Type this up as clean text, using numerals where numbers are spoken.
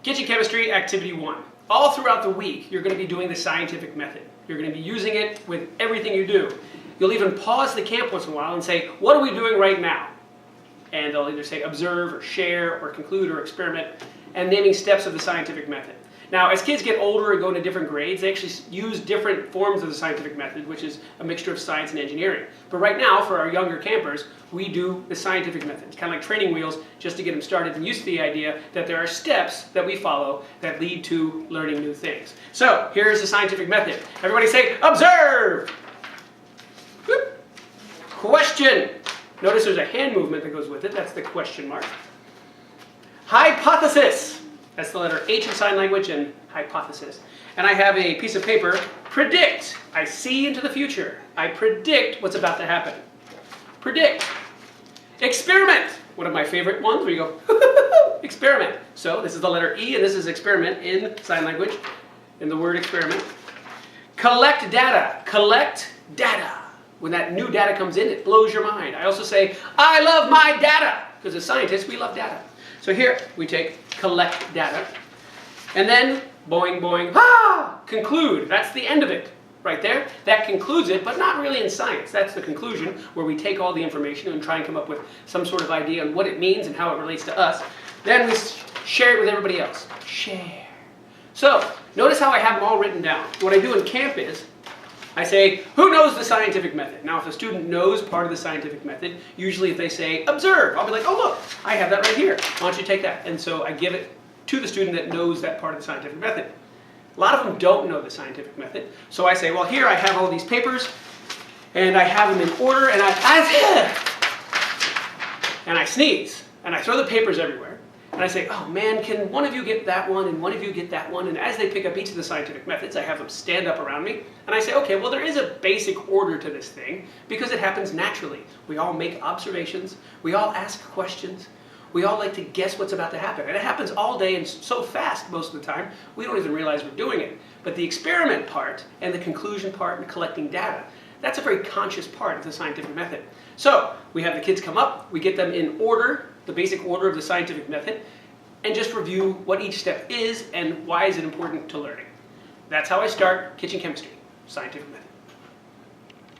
Kitchen Chemistry Activity 1. All throughout the week, you're going to be doing the scientific method. You're going to be using it with everything you do. You'll even pause the camp once in a while and say, what are we doing right now? And they'll either say observe or share or conclude or experiment, and naming steps of the scientific method. Now, as kids get older and go into different grades, they actually use different forms of the scientific method, which is a mixture of science and engineering. But right now, for our younger campers, we do the scientific method. It's kind of like training wheels, just to get them started and used to the idea that there are steps that we follow that lead to learning new things. So, here's the scientific method. Everybody say, observe! Whoop. Question. Notice there's a hand movement that goes with it. That's the question mark. Hypothesis. That's the letter H in sign language and hypothesis. And I have a piece of paper. Predict. I see into the future. I predict what's about to happen. Predict. Experiment. One of my favorite ones where you go, experiment. So this is the letter E and this is experiment in sign language, in the word experiment. Collect data. Collect data. When that new data comes in, it blows your mind. I also say, I love my data. Because as scientists, we love data. So here, we take collect data. And then, boing, boing, conclude. That's the end of it. Right there. That concludes it, but not really in science. That's the conclusion, where we take all the information and try and come up with some sort of idea on what it means and how it relates to us. Then we share it with everybody else. Share. So, notice how I have them all written down. What I do in camp is, I say, who knows the scientific method? Now, if a student knows part of the scientific method, usually if they say, observe, I'll be like, oh look, I have that right here. Why don't you take that? And so I give it to the student that knows that part of the scientific method. A lot of them don't know the scientific method. So I say, well, here I have all these papers, and I have them in order, and I sneeze, and I throw the papers everywhere. And I say, oh man, can one of you get that one, and one of you get that one? And as they pick up each of the scientific methods, I have them stand up around me. And I say, okay, well there is a basic order to this thing, because it happens naturally. We all make observations, we all ask questions, we all like to guess what's about to happen. And it happens all day and so fast most of the time, we don't even realize we're doing it. But the experiment part, and the conclusion part, and collecting data, that's a very conscious part of the scientific method. So, we have the kids come up, we get them in order, the basic order of the scientific method, and just review what each step is and why is it important to learning. That's how I start kitchen chemistry, scientific method.